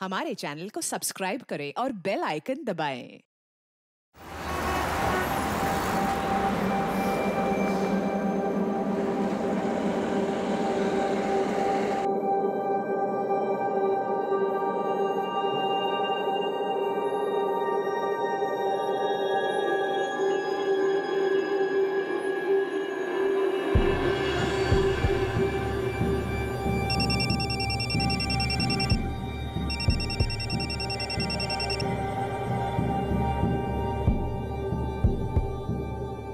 हमारे चैनल को सब्सक्राइब करें और बेल आइकन दबाएं।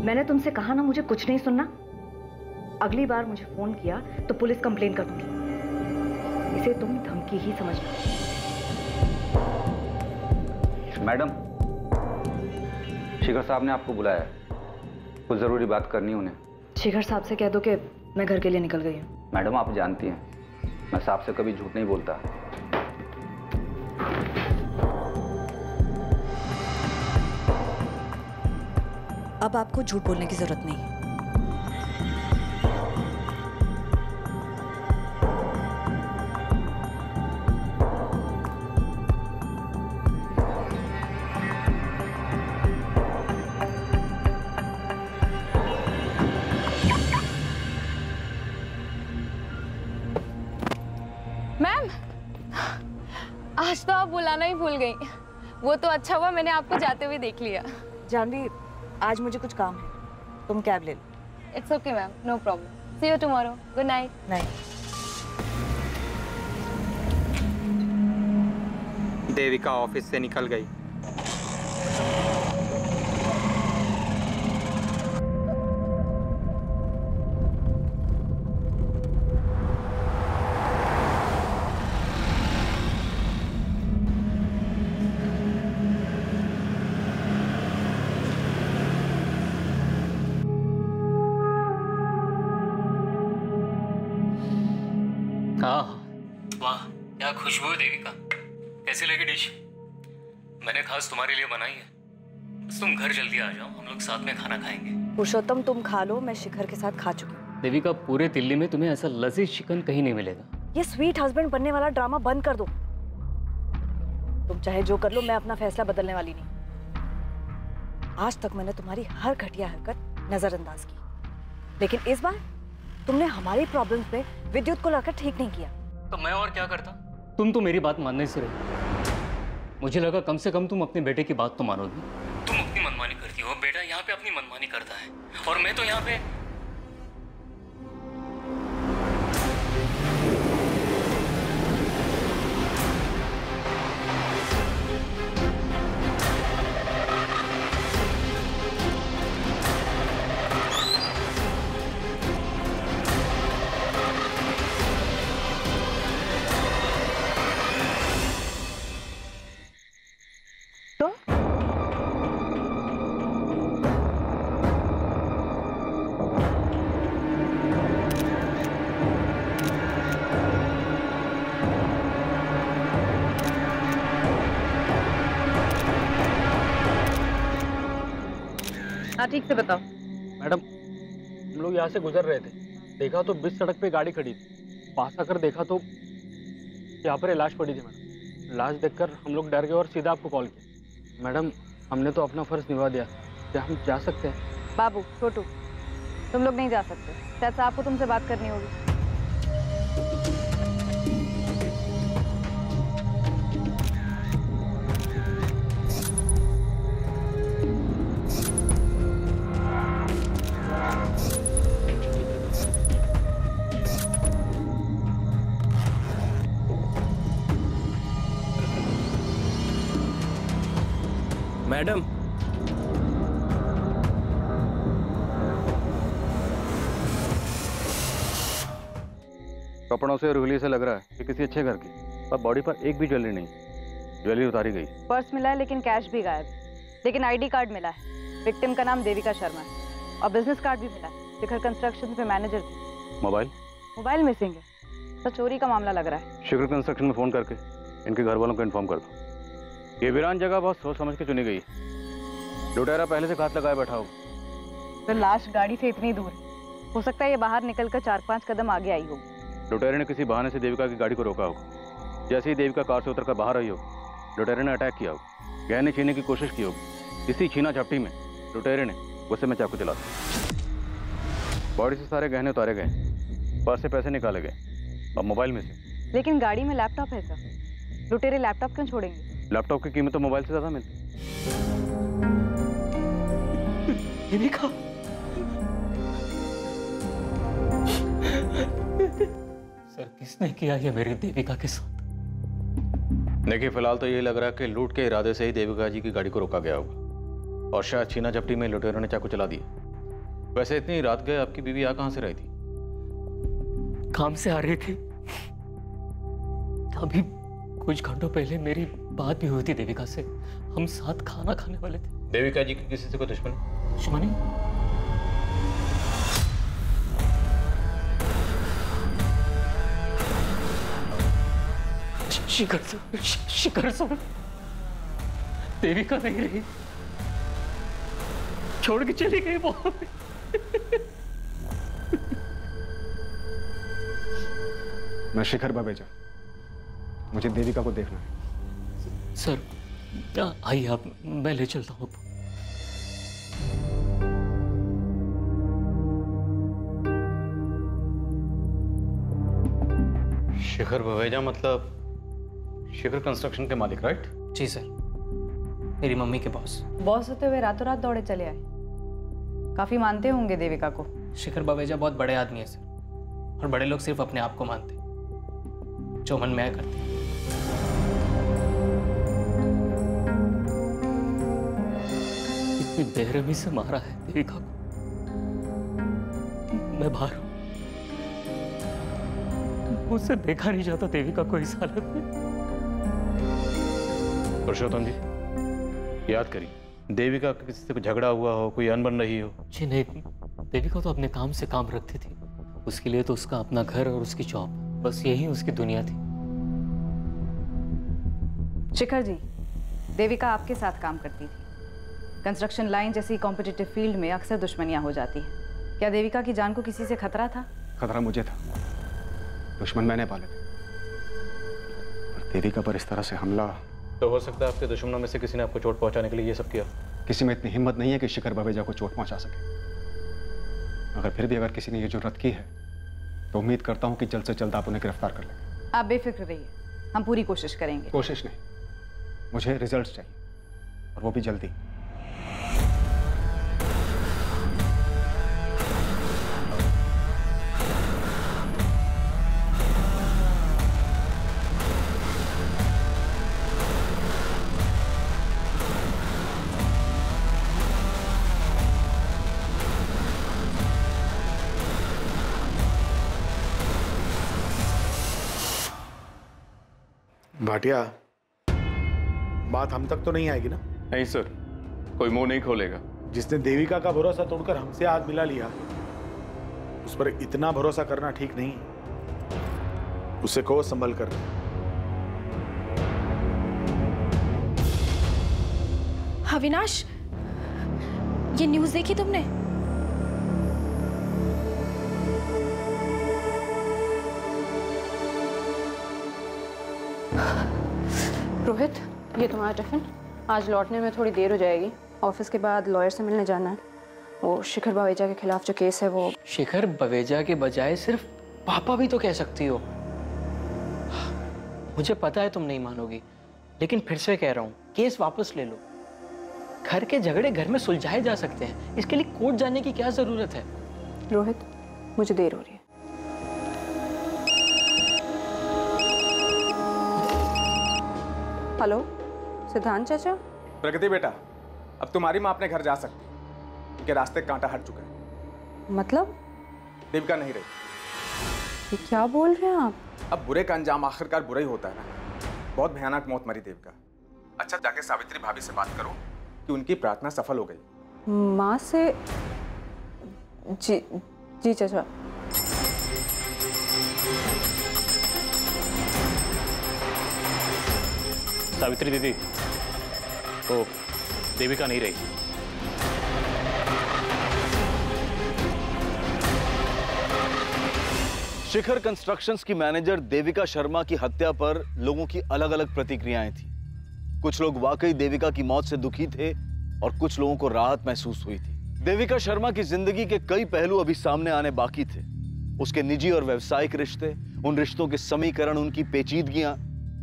मैंने तुमसे कहा ना मुझे कुछ नहीं सुनना। अगली बार मुझे फोन किया तो पुलिस कंप्लेन कर दूंगी। इसे तुम धमकी ही समझना। मैडम, शिखर साहब ने आपको बुलाया है, कुछ जरूरी बात करनी है उन्हें। शिखर साहब से कह दो कि मैं घर के लिए निकल गई हूँ। मैडम, आप जानती हैं मैं साहब से कभी झूठ नहीं बोलता। अब आपको झूठ बोलने की जरूरत नहीं है। मैम, आज तो आप बुलाना ही भूल गई। वो तो अच्छा हुआ मैंने आपको जाते हुए देख लिया। जानवी, आज मुझे कुछ काम है, तुम कैब ले लो। It's okay ma'am, no problem. See you tomorrow. Good night. Night. Devika office से निकल गई। वाह, क्या खुशबू है देविका। कैसी लगी डिश? मैंने खास तुम्हारे लिए बनाई है। बस तुम घर जल्दी आ जाओ, हम लोग साथ में खाना खाएंगे। पुरुषोत्तम, तुम खा लो, मैं शिखर के साथ खा चुकी हूँ। देविका, पूरे दिल्ली में तुम्हें ऐसा लजीज चिकन कहीं नहीं मिलेगा। ये स्वीट हस्बैंड बनने वाला ड्रामा बंद कर दो। तुम चाहे जो कर लो, मैं अपना फैसला बदलने वाली नहीं। आज तक मैंने तुम्हारी हर घटिया हरकत नजरअंदाज की, लेकिन इस बार तुमने हमारी प्रॉब्लम्स पे विद्युत को लाकर ठीक नहीं किया। तो मैं और क्या करता? तुम तो मेरी बात मानने से रही। मुझे लगा कम से कम तुम अपने बेटे की बात तो मानोगी। तुम अपनी मनमानी करती हो, बेटा यहाँ पे अपनी मनमानी करता है, और मैं तो यहाँ पे। हाँ, ठीक से बताओ। मैडम, हम लोग यहाँ से गुजर रहे थे, देखा तो बीच सड़क पे गाड़ी खड़ी थी। पास आकर देखा तो यहाँ पर लाश पड़ी थी। मैडम, लाश देखकर हम लोग डर गए और सीधा आपको कॉल किया। मैडम, हमने तो अपना फर्ज निभा दिया, क्या हम जा सकते हैं? बाबू, छोटू, तुम लोग नहीं जा सकते। शायद आपको तुमसे बात करनी होगी। मैडम, कपड़ों से और उंगली से लग रहा है कि किसी अच्छे घर की, पर बॉडी पर एक भी ज्वेलरी नहीं। ज्वेलरी उतारी गई। पर्स मिला है लेकिन कैश भी गायब। लेकिन आईडी कार्ड मिला है। विक्टिम का नाम देविका शर्मा है, और बिजनेस कार्ड भी मिला है। शिखर कंस्ट्रक्शन पे मैनेजर थी। मोबाइल मिसिंग है, तो चोरी का मामला लग रहा है। शिखर कंस्ट्रक्शन में फोन करके इनके घर वालों को इन्फॉर्म कर दो। ये वीरान जगह बहुत सोच समझ के चुनी गई। लुटेरा पहले से घात लगाए बैठा होगा। तो लाश गाड़ी से इतनी दूर हो सकता है ये बाहर निकलकर 4-5 कदम आगे आई हो। लुटेरे ने किसी बहाने से देविका की गाड़ी को रोका होगा। जैसे ही देविका कार से उतरकर बाहर आई होगी, लुटेरे ने अटैक किया होगा, गहने छीनने की कोशिश की होगी। इसी छीना झपटी में लुटेरे ने गुस्से में चाकू चला दिया। बॉडी से सारे गहने उतारे गए, पर्स से पैसे निकाले गए और मोबाइल में से। लेकिन गाड़ी में लैपटॉप है सर, लुटेरे लैपटॉप क्यों छोड़ेंगे? लैपटॉप की कीमत तो मोबाइल से ज्यादा मिलती। देविका, सर किसने किया ये मेरी देविका के साथ? देखिए, फिलहाल तो यही लग रहा है कि लूट के इरादे से ही देविका जी की गाड़ी को रोका गया होगा और शायद छीना झपटी में लुटेरों ने चाकू चला दिया। वैसे इतनी रात गए आपकी बीवी यहाँ कहाँ से रही थी? काम से आ रही थी। अभी कुछ घंटों पहले मेरी बात भी हुई थी देविका से। हम साथ खाना खाने वाले थे। देविका जी की किसी से कोई दुश्मनी? शिखर सर, देविका नहीं रही, छोड़ के चली गई वो। मैं शिखर बवेजा, मुझे देविका को देखना है। सर आइए आप, मैं ले चलता हूँ। शिखर बवेजा मतलब शिखर कंस्ट्रक्शन के मालिक, राइट? जी सर, मेरी मम्मी के बॉस। बॉस होते हुए रातों रात दौड़े चले आए। काफी मानते होंगे देविका को। शिखर बवेजा बहुत बड़े आदमी है सर, और बड़े लोग सिर्फ अपने आप को मानते, जो मन में आया करते। इतनी बेरहमी से मारा है देविका को। मैं बाहर हूं, मुझसे देखा नहीं जाता देविका को इस हालत में। पुरुषोत्तम जी, याद करिए, देविका का किसी से कोई झगड़ा हुआ हो, कोई अनबन रही हो? जी नहीं, देविका तो अपने काम से काम रखती थी। उसके लिए तो उसका अपना घर और उसकी जॉब, बस यही उसकी दुनिया थी। शिखर जी, देविका आपके साथ काम करती थी। कंस्ट्रक्शन लाइन जैसी कॉम्पिटिटिव फील्ड में अक्सर दुश्मनियां हो जाती हैं। क्या देविका की जान को किसी से खतरा था? खतरा मुझे था, दुश्मन मैंने पाले थे। और देविका पर इस तरह से हमला। तो हो सकता है आपके दुश्मनों में से किसी ने आपको चोट पहुंचाने के लिए ये सब किया। किसी में इतनी हिम्मत नहीं है कि शिखर बवेजा को चोट पहुंचा सके। मगर फिर भी अगर किसी ने ये जुर्रत की है तो उम्मीद करता हूं कि जल्द से जल्द आप उन्हें गिरफ्तार कर लेंगे। आप बेफिक्र रहिए, हम पूरी कोशिश करेंगे। कोशिश नहीं, मुझे रिजल्ट चाहिए, और वो भी जल्दी। भाटिया, बात हम तक तो नहीं आएगी ना? नहीं सर, कोई मुंह नहीं खोलेगा। जिसने देविका का भरोसा तोड़कर हमसे हाथ मिला लिया, उस पर इतना भरोसा करना ठीक नहीं। उसे को संभल कर। अविनाश, ये न्यूज़ देखी तुमने? रोहित, ये तुम्हारा टिफिन। आज लौटने में थोड़ी देर हो जाएगी। ऑफिस के बाद लॉयर से मिलने जाना है। वो शिखर बवेजा के खिलाफ जो केस है वो। शिखर बवेजा के बजाय सिर्फ पापा भी तो कह सकती हो। मुझे पता है तुम नहीं मानोगी, लेकिन फिर से कह रहा हूँ, केस वापस ले लो। घर के झगड़े घर में सुलझाए जा सकते हैं, इसके लिए कोर्ट जाने की क्या जरूरत है? रोहित, मुझे देर हो रही है। हेलो, सिद्धांत चाचा। प्रगति बेटा, अब तुम्हारी माँ अपने घर जा सकती है, क्योंकि रास्ते कांटा हट चुका है। मतलब? देविका नहीं रही। ये क्या बोल रहे हैं आप? अब बुरे का अंजाम आखिरकार बुरा ही होता है ना। बहुत भयानक मौत मरी देविका। अच्छा, जाके सावित्री भाभी से बात करो कि उनकी प्रार्थना सफल हो गई। माँ से? जी जी चाचा। सावित्री दीदी, तो देविका नहीं रही। शिखर कंस्ट्रक्शंस की मैनेजर देविका शर्मा की हत्या पर लोगों की अलग अलग प्रतिक्रियाएं थी। कुछ लोग वाकई देविका की मौत से दुखी थे और कुछ लोगों को राहत महसूस हुई थी। देविका शर्मा की जिंदगी के कई पहलू अभी सामने आने बाकी थे। उसके निजी और व्यावसायिक रिश्ते, उन रिश्तों के समीकरण, उनकी पेचीदगियां,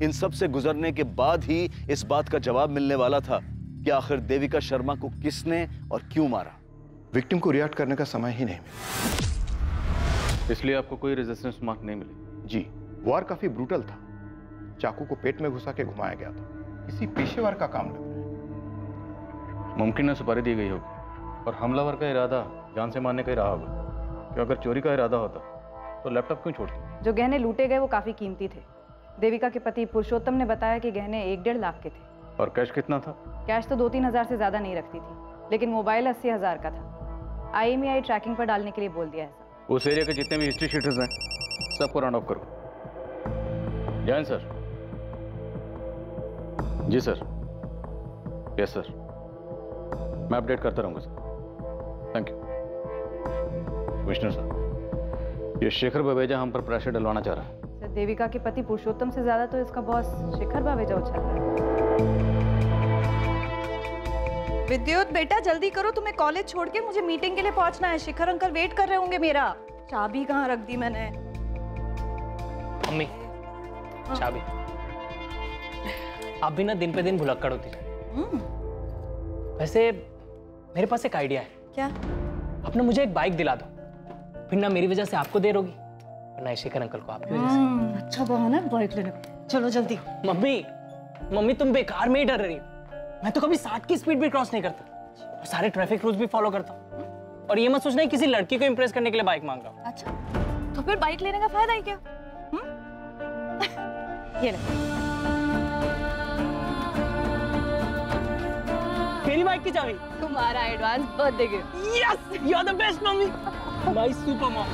इन सब से गुजरने के बाद ही इस बात का जवाब मिलने वाला था कि आखिर देविका शर्मा को किसने और क्यों मारा। विक्टिम को रिएक्ट करने का समय ही नहीं मिला, इसलिए आपको कोई रेजिस्टेंस मार्क नहीं मिली? जी, वार काफी ब्रूटल था। चाकू को पेट में घुसा के घुमाया गया था। किसी पेशेवर का काम लग रहा है। मुमकिन है सुपारी दी गई होगी और हमलावर का इरादा जान से मारने का ही रहा होगा। क्यों अगर चोरी का इरादा होता तो लैपटॉप क्यों छोड़ती? जो गहने लूटे गए वो काफी कीमती थे। देविका के पति पुरुषोत्तम ने बताया कि गहने 1-1.5 लाख के थे। और कैश कितना था? कैश तो 2-3 हजार से ज्यादा नहीं रखती थी, लेकिन मोबाइल 80 हजार का था। IMEI ट्रैकिंग पर डालने के लिए बोल दिया है सर। उस एरिया के जितने भी हिस्ट्री शीटर्स हैं सबको राउंड ऑफ करो। जैन सर। जी सर। यस सर, मैं अपडेट करता रहूंगा सर। Thank you. कमिश्नर साहब, ये शेखर बवेजा हम पर प्रेशर डलवाना चाह रहा है। सर, देविका के पति पुरुषोत्तम से ज्यादा तो इसका बॉस शिखर बवेजा उछल रहा है। विद्युत बेटा जल्दी करो, तुम्हें कॉलेज छोड़ के मुझे मीटिंग के लिए पहुंचना है। शिखर अंकल वेट कर रहे होंगे मेरा। चाबी कहाँ रख दी मैंने? मम्मी, चाबी। आप भी ना दिन पे दिन भुलक्कड़ होती जाए। वैसे मेरे पास एक आइडिया है। क्या? आप ना मुझे एक बाइक दिला दो, फिर ना मेरी वजह से आपको देर होगी और ना शिखर अंकल को आपकी वजह से। अच्छा बहाना है बाइक लेने का। चलो जल्दी। मम्मी तुम बेकार में ही डर रही हो। मैं तो कभी 60 की स्पीड भी क्रॉस नहीं करता और सारे ट्रैफिक रूल्स भी फॉलो करता हूँ। और ये मत सोचना किसी लड़की को इंप्रेस करने के लिए बाइक मांग रहा हूँ। अच्छा, तो फिर बाइक लेने का फायदा ही क्या? ये ले। मेरी बाइक की चाबी। तुम्हारा advance birthday gift. Yes, you are the best mummy. My super mom.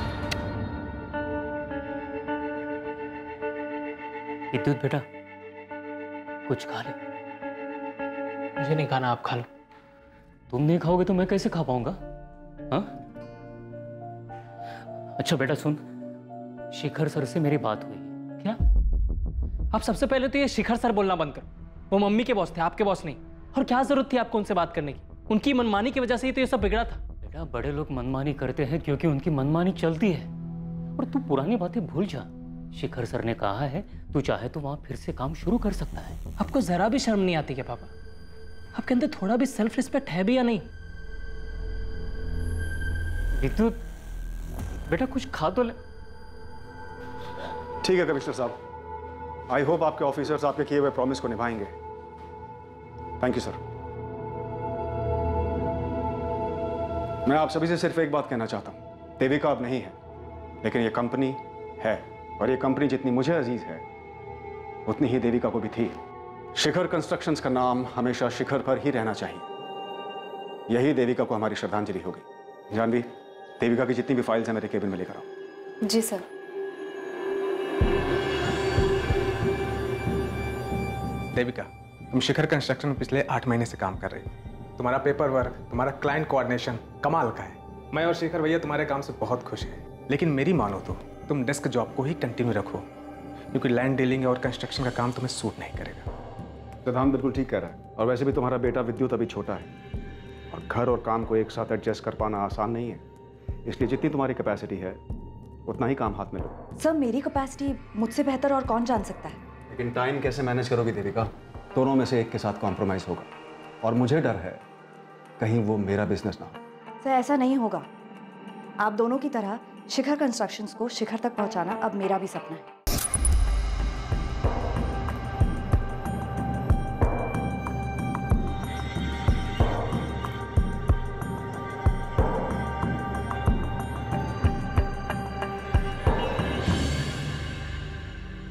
Vidyut बेटा, कुछ खा ले। मुझे नहीं खाना, आप खा लो। तुम नहीं खाओगे तो मैं कैसे खा पाऊंगा? हाँ? अच्छा बेटा सुन, शिखर सर से मेरी बात हुई। क्या? आप सबसे पहले तो ये शिखर सर बोलना बंद करो। वो मम्मी के बॉस थे, आपके बॉस नहीं। और क्या जरूरत थी आपको उनसे बात करने की? उनकी मनमानी की वजह से ही तो ये सब बिगड़ा था। बेटा, बड़े लोग मनमानी करते हैं क्योंकि उनकी मनमानी चलती है। और तू पुरानी बातें भूल जा। शिखर सर ने कहा है तू चाहे तो वहां फिर से काम शुरू कर सकता है। आपको जरा भी शर्म नहीं आती क्या पापा? आपके अंदर थोड़ा भी सेल्फ रिस्पेक्ट है भी या नहीं? विद्युत बेटा, कुछ खा तो ले। ठीक है कमिश्नर साहब, आई होप आपके ऑफिसर्स आपके किए हुए प्रॉमिस को निभाएंगे। Thank you sir. मैं आप सभी से सिर्फ एक बात कहना चाहता हूं। देविका अब नहीं है, लेकिन ये कंपनी है, और ये कंपनी जितनी मुझे अजीज है उतनी ही देविका को भी थी। शिखर कंस्ट्रक्शंस का नाम हमेशा शिखर पर ही रहना चाहिए। यही देविका को हमारी श्रद्धांजलि होगी। जानवी, देविका की जितनी भी फाइल्स हैं मेरे केबिन में लेकर आओ। जी सर। देविका, तुम शिखर कंस्ट्रक्शन में पिछले 8 महीने से काम कर रही हो। तुम्हारा पेपर वर्क, तुम्हारा क्लाइंट कोऑर्डिनेशन कमाल का है। मैं और शेखर भैया तुम्हारे काम से बहुत खुश हैं। लेकिन मेरी मानो तो तुम डेस्क जॉब को ही कंटिन्यू रखो, क्योंकि लैंड डीलिंग और कंस्ट्रक्शन का काम तुम्हें सूट नहीं करेगा। प्रधान बिल्कुल ठीक कह रहा है। और वैसे भी तुम्हारा बेटा विद्युत अभी छोटा है और घर और काम को एक साथ एडजस्ट कर पाना आसान नहीं है। इसलिए जितनी तुम्हारी कैपेसिटी है उतना ही काम हाथ में लो। सर, मेरी कैपेसिटी मुझसे बेहतर और कौन जान सकता है? लेकिन टाइम कैसे मैनेज करोगी देविका? दोनों में से एक के साथ कॉम्प्रोमाइज होगा, और मुझे डर है कहीं वो मेरा बिजनेस ना हो। सर, ऐसा नहीं होगा। आप दोनों की तरह शिखर कंस्ट्रक्शंस को शिखर तक पहुंचाना अब मेरा भी सपना है।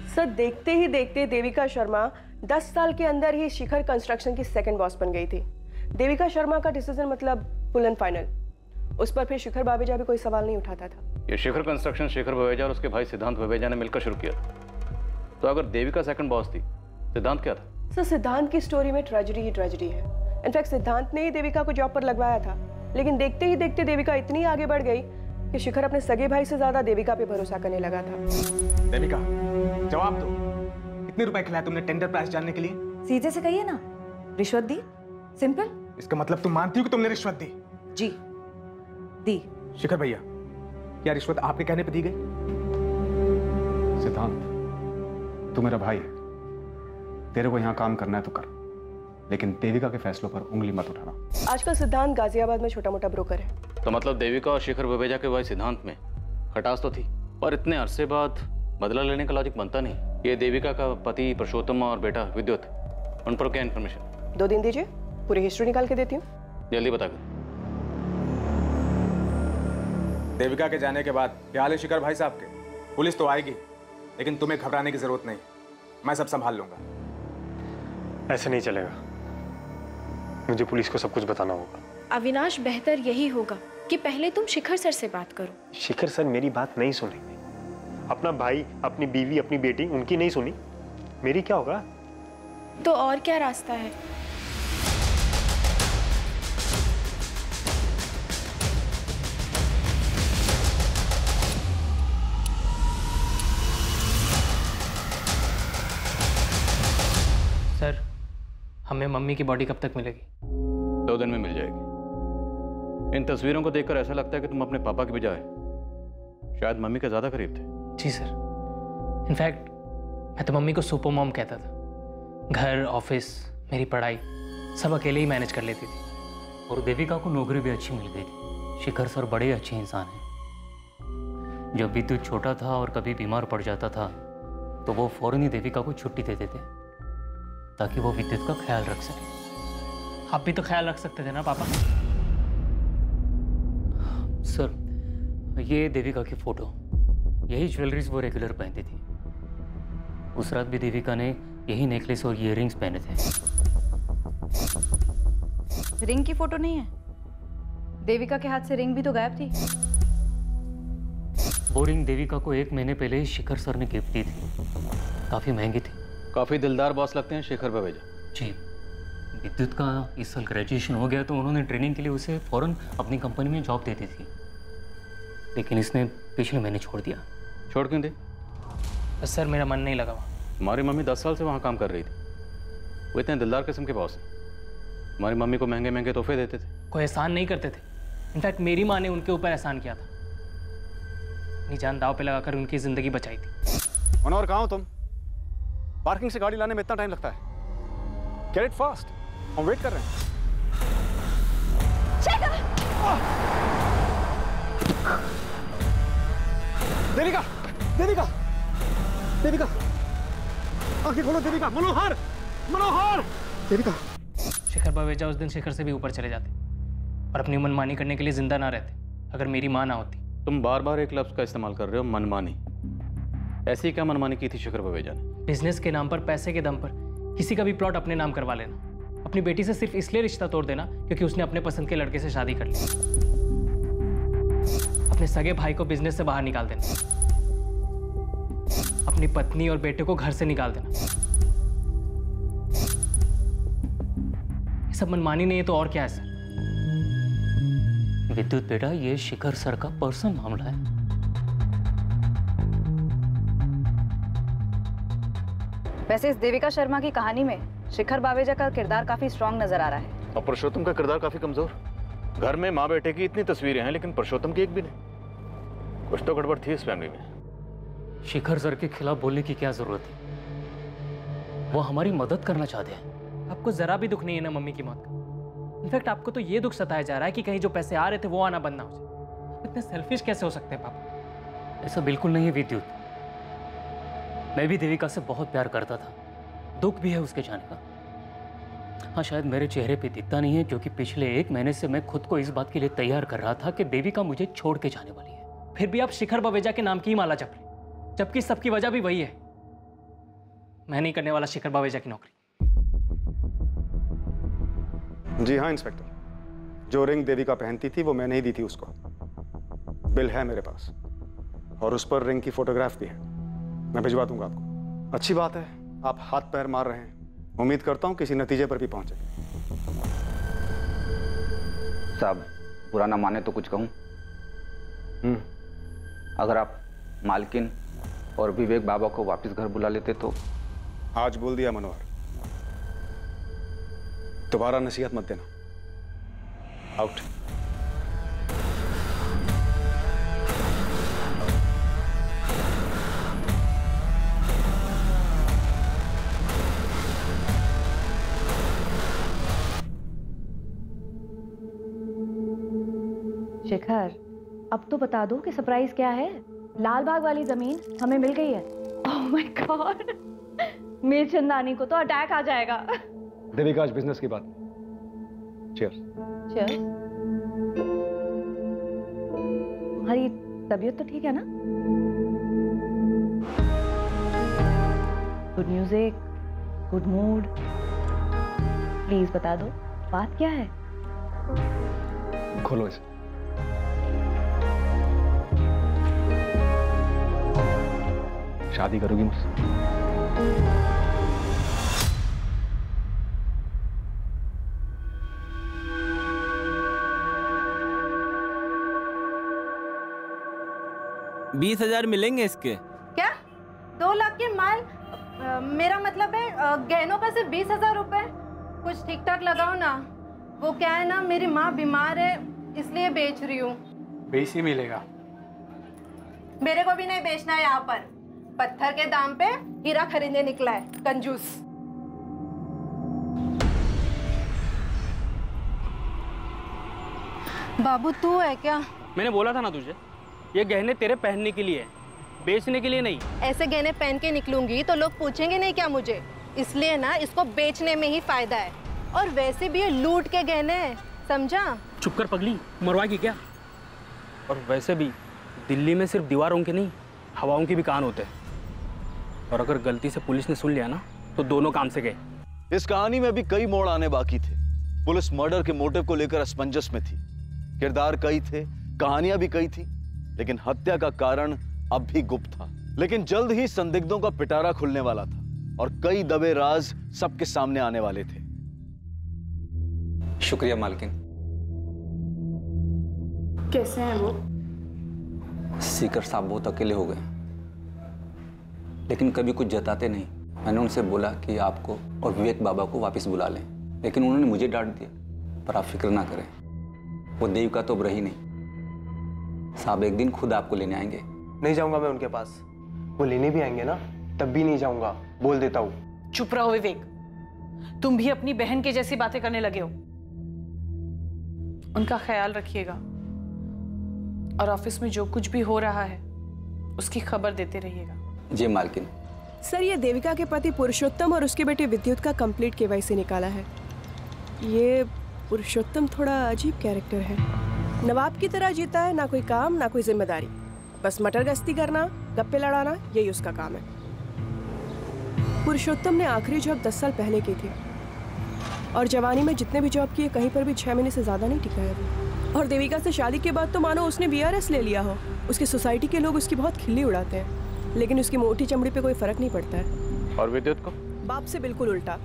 सर, देखते ही देखते देविका शर्मा 10 साल के अंदर ही शिखर कंस्ट्रक्शन की सेकंड बॉस बन गई थी। देविका शर्मा का डिसीजन मतलब फुल एंड फाइनल। उस पर फिर शिखर बवेजा भी कोई सवाल नहीं उठाता था। ये शिखर कंस्ट्रक्शन शेखर बवेजा और उसके भाई सिद्धांत बवेजा ने मिलकर शुरू किया था। तो अगर देविका सेकंड बॉस थी, सिद्धांत क्या था? सर, सिद्धांत की स्टोरी में ट्रेजेडी ही ट्रेजेडी है। इनफैक्ट सिद्धांत ने ही देविका को जॉब पर लगवाया था, लेकिन देखते ही देखते देविका इतनी आगे बढ़ गई कि शिखर अपने सगे भाई से ज्यादा देविका पे भरोसा करने लगा था। देविका, जवाब दो। कितने रुपए खिलाए तुमने टेंडर प्राइस जानने के लिए? सीधे से कहिए ना, रिश्वत दी, सिंपल। इसका मतलब तुम मानती हो कि तुमने रिश्वत दी? जी, दी। शिखर भैया, क्या रिश्वत आपके कहने पे दी गई? सिद्धांत, तू मेरा भाई है, तेरे को यहाँ काम करना है तो कर, लेकिन देविका के फैसलों पर उंगली मत उठाना। आजकल सिद्धांत गाजियाबाद में छोटा मोटा ब्रोकर है। तो मतलब देविका और शिखर बवेजा के भाई सिद्धांत में खटास तो थी, पर इतने अरसे बाद बदला लेने का लॉजिक बनता नहीं। ये देविका का पति परशोत्तम और बेटा विद्युत, उन पर क्या इन्फॉर्मेशन? 2 दिन दीजिए, पूरी हिस्ट्री निकाल के देती हूँ। जल्दी बता कर। देविका के जाने के बाद क्या हाल है शिखर भाई साहब के? पुलिस तो आएगी, लेकिन तुम्हें घबराने की जरूरत नहीं, मैं सब संभाल लूंगा। ऐसे नहीं चलेगा, मुझे पुलिस को सब कुछ बताना होगा। अविनाश, बेहतर यही होगा कि पहले तुम शिखर सर से बात करो। शिखर सर मेरी बात नहीं सुनेंगे। अपना भाई, अपनी बीवी, अपनी बेटी, उनकी नहीं सुनी, मेरी क्या होगा? तो और क्या रास्ता है? सर, हमें मम्मी की बॉडी कब तक मिलेगी? 2 दिन में मिल जाएगी। इन तस्वीरों को देखकर ऐसा लगता है कि तुम अपने पापा के बजाय शायद मम्मी के ज्यादा करीब थे। जी सर, इनफैक्ट मैं तो मम्मी को सुपर मॉम कहता था। घर, ऑफिस, मेरी पढ़ाई सब अकेले ही मैनेज कर लेती थी। और देविका को नौकरी भी अच्छी मिल गई थी। शिखर सर बड़े अच्छे इंसान हैं। जब विद्युत छोटा था और कभी बीमार पड़ जाता था तो वो फौरन ही देविका को छुट्टी दे देते ताकि वो विद्युत का ख्याल रख सके। आप भी तो ख्याल रख सकते थे ना पापा। सर, ये देविका की फोटो, यही ज्वेलरीज वो रेगुलर पहनती थी। उस रात भी देविका ने यही नेकलेस और ईयररिंग्स पहने थे। रिंग की फोटो नहीं है? देविका के हाथ से रिंग भी तो गायब थी। वो रिंग देविका को 1 महीने पहले ही शिखर सर ने गिफ्ट दी थी। काफी महंगी थी। काफी दिलदार बॉस लगते हैं शिखर बवेजा जी। विद्युत का इस साल ग्रेजुएशन हो गया तो उन्होंने ट्रेनिंग के लिए उसे फौरन अपनी कंपनी में जॉब दे दी थी, लेकिन इसने पिछले महीने छोड़ दिया। छोड़ क्यों दे? सर, मेरा मन नहीं लगा वहाँ। हमारी मम्मी 10 साल से वहाँ काम कर रही थी। वो इतने दिलदार किस्म के बॉस हैं। हमारी मम्मी को महंगे महंगे तोहफे देते थे। कोई एहसान नहीं करते थे। इनफैक्ट मेरी माँ ने उनके ऊपर एहसान किया था। अपनी जान दांव पे लगाकर उनकी जिंदगी बचाई थी। मनोहर, कहाँ हो तुम? पार्किंग से गाड़ी लाने में इतना टाइम लगता है? गेट इट फास्ट, हम वेट कर रहे हैं। देविका, देविका, देविका, आंखें खोलो देविका। मनोहर, मनोहर, देविका। शिखर बवेजा उस दिन शिखर से भी ऊपर चले जाते और अपनी मनमानी करने के लिए जिंदा ना रहते अगर मेरी माँ ना होती। तुम बार बार एक लफ्ज का इस्तेमाल कर रहे हो, मनमानी। ऐसी क्या मनमानी की थी शिखर बवेजा ने? बिजनेस के नाम पर, पैसे के दम पर किसी का भी प्लॉट अपने नाम करवा लेना, अपनी बेटी से सिर्फ इसलिए रिश्ता तोड़ देना क्योंकि उसने अपने पसंद के लड़के से शादी कर ली, अपने सगे भाई को बिजनेस से बाहर निकाल देना, अपनी पत्नी और बेटे को घर से निकाल देना। ये सब मनमानी नहीं है तो और क्या है सर? विद्युत बेटा, ये शिखर सर का पर्सनल मामला है। वैसे इस देविका शर्मा की कहानी में शिखर बावेजा का किरदार काफी स्ट्रांग नजर आ रहा है। और पुरुषोत्तम का किरदार काफी कमजोर। घर में माँ बेटे की इतनी तस्वीरें हैं लेकिन पुरुषोत्तम की एक भी नहीं। कुछ तो गड़बड़ थी इस फैमिली में। शिखर सर के खिलाफ बोलने की क्या जरूरत है? वो हमारी मदद करना चाहते हैं। आपको जरा भी दुख नहीं है ना मम्मी की मौत का? इनफैक्ट आपको तो ये दुख सताया जा रहा है कि कहीं जो पैसे आ रहे थे वो आना बंद ना हो जाए। इतने सेल्फिश कैसे हो सकते हैं पापा? ऐसा बिल्कुल नहीं है विद्युत। मैं भी देविका से बहुत प्यार करता था, दुख भी है उसके जाने का। हाँ, शायद मेरे चेहरे पे दिखता नहीं है क्योंकि पिछले 1 महीने से मैं खुद को इस बात के लिए तैयार कर रहा था कि देविका मुझे छोड़ के जाने वाली है। फिर भी आप शिखर बवेजा के नाम की ही माला जप रहे, जबकि सबकी वजह भी वही है। मैं नहीं करने वाला शिखर बवेजा की नौकरी। जी हाँ इंस्पेक्टर, जो रिंग देविका पहनती थी वो मैंने ही दी थी उसको। बिल है मेरे पास और उस पर रिंग की फोटोग्राफ भी है, मैं भिजवा दूंगा आपको। अच्छी बात है, आप हाथ पैर मार रहे हैं। उम्मीद करता हूं किसी नतीजे पर भी पहुंचे। साहब, बुरा ना माने तो कुछ कहूं? अगर आप मालकिन और विवेक बाबा को वापस घर बुला लेते तो। आज बोल दिया मनोहर, दोबारा नसीहत मत देना। आउट। शिखर, अब तो बता दो कि सरप्राइज क्या है। लाल बाग वाली जमीन हमें मिल गई है। Oh my God, Mir Chandani को तो अटैक आ जाएगा। देविका, आज बिजनेस की बात। चीयर्स। चीयर्स। तुम्हारी तबीयत तो ठीक है ना? Good music, good mood. Please बता दो बात क्या है। खोलो इसे। शादी करोगी मुझसे? बीस 20,000 मिलेंगे इसके। क्या 2 लाख के माल? मेरा मतलब है गहनों का सिर्फ 20,000 रुपए। कुछ ठीक ठाक लगाओ ना। वो क्या है ना, मेरी माँ बीमार है इसलिए बेच रही हूँ। 20 ही मिलेगा। मेरे को भी नहीं बेचना है। यहाँ पर पत्थर के दाम पे हीरा खरीदने निकला है कंजूस। बाबू तू है क्या? मैंने बोला था ना तुझे, ये गहने तेरे पहनने के लिए है, बेचने के लिए नहीं। ऐसे गहने पहन के निकलूंगी तो लोग पूछेंगे नहीं क्या मुझे? इसलिए ना इसको बेचने में ही फायदा है। और वैसे भी ये लूट के गहने हैं, समझा? चुप कर पगली, मरवाएगी क्या? और वैसे भी दिल्ली में सिर्फ दीवारों के नहीं, हवाओं के भी कान होते हैं। और अगर गलती से पुलिस ने सुन लिया ना तो दोनों काम से गए। इस कहानी में भी कई मोड़ आने बाकी थे। पुलिस मर्डर के मोटिव को लेकर असमंजस में थी। किरदार कई थे, कहानियां भी कई थी, लेकिन हत्या का कारण अब भी गुप्त था। लेकिन जल्द ही संदिग्धों का पिटारा खुलने वाला था और कई दबे राज सबके सामने आने वाले थे। शुक्रिया मालकिन। कैसे हैं वो? सीकर साहब बहुत अकेले हो गए, लेकिन कभी कुछ जताते नहीं। मैंने उनसे बोला कि आपको और विवेक बाबा को वापस बुला लें, लेकिन उन्होंने मुझे डांट दिया। पर आप फिक्र ना करें, वो देविका तो अब रही नहीं। साहब एक दिन खुद आपको लेने आएंगे। नहीं जाऊंगा मैं उनके पास। वो लेने भी आएंगे ना, तब भी नहीं जाऊंगा, बोल देता हूँ। चुप रहो विवेक, तुम भी अपनी बहन के जैसी बातें करने लगे हो। उनका ख्याल रखिएगा और ऑफिस में जो कुछ भी हो रहा है उसकी खबर देते रहिएगा। जी मालकिन। सर, ये देविका के पति पुरुषोत्तम और उसके बेटे विद्युत का कंप्लीट केवाईसी निकाला है। ये पुरुषोत्तम थोड़ा अजीब कैरेक्टर है। नवाब की तरह जीता है, ना कोई काम ना कोई जिम्मेदारी, बस मटर गश्ती करना, गप्पे लड़ाना, यही उसका काम है। पुरुषोत्तम ने आखिरी जॉब 10 साल पहले की थी और जवानी में जितने भी जॉब किए कहीं पर भी 6 महीने से ज्यादा नहीं टिका है वो। और देविका से शादी के बाद तो मानो उसने BRS ले लिया हो। उसकी सोसाइटी के लोग उसकी बहुत खिल्ली उड़ाते हैं, लेकिन उसकी मोटी चमड़ी पे कोई फर्क नहीं पड़ता है। और विद्युत को? बाप से बिल्कुल उल्टा।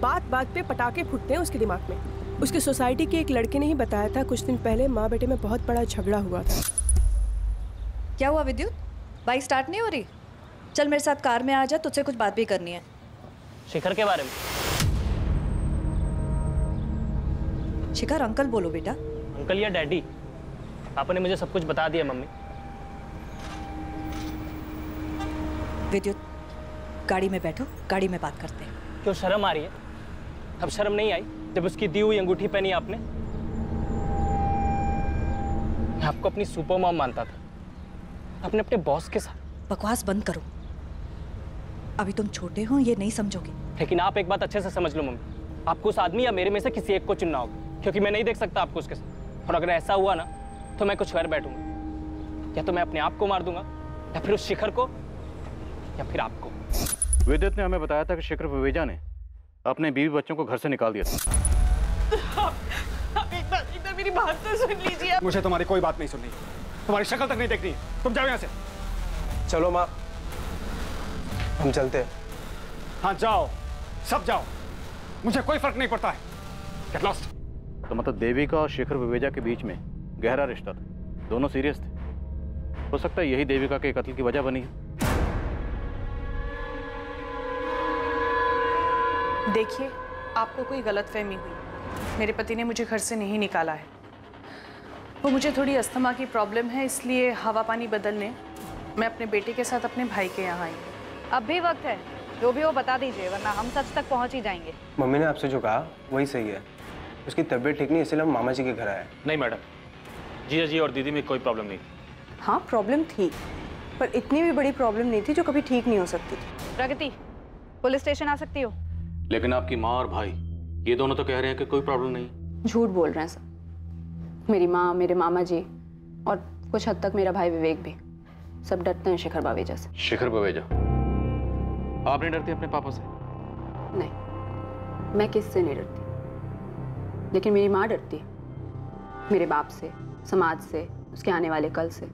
बात बात पे पटाखे फूटते हैं उसके दिमाग में। उसके सोसाइटी के एक लड़के ने ही बताया था कुछ दिन पहले माँ बेटे में बहुत बड़ा झगड़ा हुआ था। क्या हुआ विद्युत? बाइक स्टार्ट नहीं हो रही? चल मेरे साथ कार में आ जा, तुझसे कुछ बात भी करनी है। शिखर के बारे में। शिखर अंकल बोलो बेटा। अंकल या डैडी? पापा ने मुझे सब कुछ बता दिया मम्मी। विद्युत, गाड़ी में बैठो, गाड़ी में बात करते हैं। क्यों शर्म आ रही है? अब शर्म नहीं आई जब उसकी दी हुई अंगूठी पहनी आपने? मैं आपको अपनी सुपर मॉम मानता था, आपने अपने बॉस के साथ। बकवास बंद करो, अभी तुम छोटे हो, ये नहीं समझोगे। लेकिन आप एक बात अच्छे से समझ लो मम्मी, आपको उस आदमी या मेरे में से किसी एक को चुनना होगा, क्योंकि मैं नहीं देख सकता आपको उसके साथ। और अगर ऐसा हुआ ना तो मैं कुछ कर बैठूंगा, या तो मैं अपने आप को मार दूंगा, या फिर उस शिखर को, या फिर आपको। विद्युत ने हमें बताया था कि शिखर विवेजा ने अपने बीवी बच्चों को घर से निकाल दिया था। आप एक बार मेरी बात तो सुन लीजिए। मुझे तुम्हारी कोई बात नहीं सुननी, तुम्हारी शक्ल तक नहीं देखनी। तुम जाओ यहाँ से। चलो माँ, हम चलते हैं। हाँ जाओ, सब जाओ, मुझे कोई फर्क नहीं पड़ता है। Get lost। तो मतलब देविका और शिखर विवेजा के बीच में गहरा रिश्ता था, दोनों सीरियस थे। हो सकता है यही देविका के कत्ल की वजह बनी है। देखिए, आपको कोई गलतफहमी हुई। मेरे पति ने मुझे घर से नहीं निकाला है। वो मुझे थोड़ी अस्थमा की प्रॉब्लम है, इसलिए हवा पानी बदलने मैं अपने बेटे के साथ अपने भाई के यहाँ आई हूँ। अब भी वक्त है, जो भी वो बता दीजिए, वरना हम सच तक पहुँच ही जाएंगे। मम्मी ने आपसे जो कहा वही सही है। उसकी तबीयत ठीक नहीं, इसलिए हम मामा जी के घर आए। नहीं मैडम, जीजा जी और दीदी में कोई प्रॉब्लम नहीं थी। हाँ प्रॉब्लम थी, पर इतनी भी बड़ी प्रॉब्लम नहीं थी जो कभी ठीक नहीं हो सकती थी। प्रगति, पुलिस स्टेशन आ सकती हो? लेकिन आपकी माँ और भाई ये दोनों तो कह रहे हैं कि कोई प्रॉब्लम नहीं। झूठ बोल रहे हैं सब। मेरी माँ, मेरे मामा जी और कुछ हद तक मेरा भाई विवेक भी, सब डरते हैं शिखर बावेजा से। शिखर बावेजा? आप नहीं डरती अपने पापा से? नहीं, मैं किससे नहीं डरती, लेकिन मेरी माँ डरती है, मेरे बाप से, समाज से, उसके आने वाले कल से।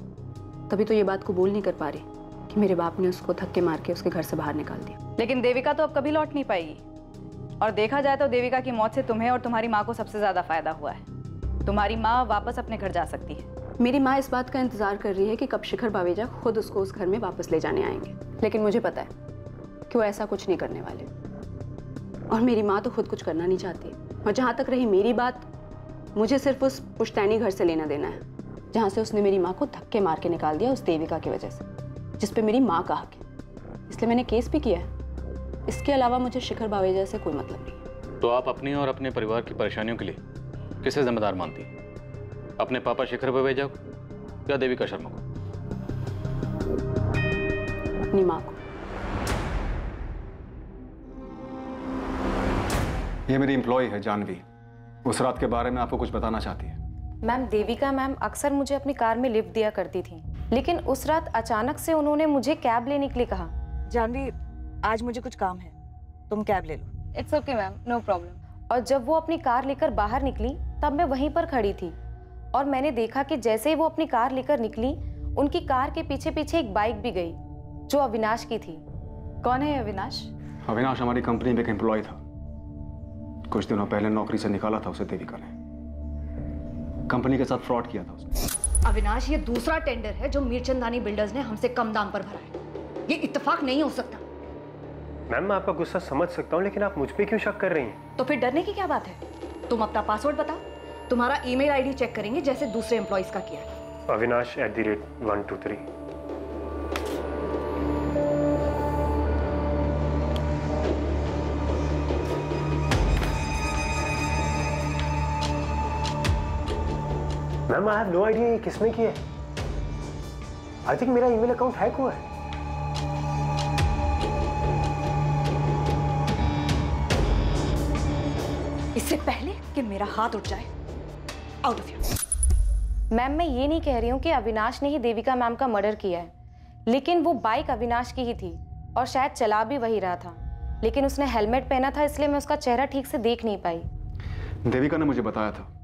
तभी तो ये बात कबूल नहीं कर पा रही कि मेरे बाप ने उसको धक्के मार के उसके घर से बाहर निकाल दिया। लेकिन देविका तो अब कभी लौट नहीं पाएगी, और देखा जाए तो देविका की मौत से तुम्हें और तुम्हारी माँ को सबसे ज्यादा फायदा हुआ है। तुम्हारी माँ वापस अपने घर जा सकती है। मेरी माँ इस बात का इंतजार कर रही है कि कब शिखर बावेजा खुद उसको उस घर में वापस ले जाने आएंगे, लेकिन मुझे पता है कि वो ऐसा कुछ नहीं करने वाले, और मेरी माँ तो खुद कुछ करना नहीं चाहती। और जहाँ तक रही मेरी बात, मुझे सिर्फ उस पुश्तैनी घर से लेना देना है जहाँ से उसने मेरी माँ को धक्के मार के निकाल दिया, उस देविका की वजह से, जिस पे मेरी माँ का हक है। इसलिए मैंने केस भी किया है। इसके अलावा मुझे शिखर बावेजा से कोई मतलब नहीं है। तो आप अपनी और अपने परिवार की परेशानियों के लिए किसे जिम्मेदार मानती हैं? अपने पापा शिखर बावेजा को या देविका शर्मा को? अपनी माँ को। ये मेरी एम्प्लॉय है जानवी, उस रात के बारे में आपको कुछ बताना चाहती है। मैम, देविका मैम अक्सर मुझे अपनी कार में लिफ्ट दिया करती थी, लेकिन उस रात अचानक से उन्होंने मुझे कैब लेने के लिए कहा। जानवी, आज मुझे कुछ काम है, तुम कैब ले लो। It's okay ma'am, no problem. और जब वो अपनी कार लेकर बाहर निकली तब मैं वहीं पर खड़ी थी, और मैंने देखा कि जैसे ही वो अपनी कार लेकर निकली, उनकी कार के पीछे पीछे एक बाइक भी गई जो अविनाश की थी। कौन है अविनाश? अविनाश हमारी कंपनी में एक एम्प्लॉय था। कुछ दिनों पहले नौकरी से निकाला था उसे देविका ने। कंपनी के साथ फ्रॉड किया था उसने। अविनाश, ये दूसरा टेंडर है जो मीरचंदानी बिल्डर्स ने हमसे कम दाम पर भरा है। ये इत्तेफाक नहीं हो सकता। मैम, मैं आपका गुस्सा समझ सकता हूँ, लेकिन आप मुझ पे क्यों शक कर रही हैं? तो फिर डरने की क्या बात है? तुम अपना पासवर्ड बताओ, तुम्हारा ईमेल आईडी चेक करेंगे जैसे दूसरे एम्प्लॉइज का किया है। avinash@123। Ma'am, I have no idea ये किसने किया है। आई थिंक मेरा ईमेल अकाउंट हैक हुआ है। इससे पहले कि मेरा हाथ उठ जाए, आउट ऑफ हियर। मैम, मैं ये नहीं कह रही हूँ कि अविनाश ने ही देविका मैम का मर्डर किया है, लेकिन वो बाइक अविनाश की ही थी और शायद चला भी वही रहा था, लेकिन उसने हेलमेट पहना था, इसलिए मैं उसका चेहरा ठीक से देख नहीं पाई। देविका ने मुझे बताया था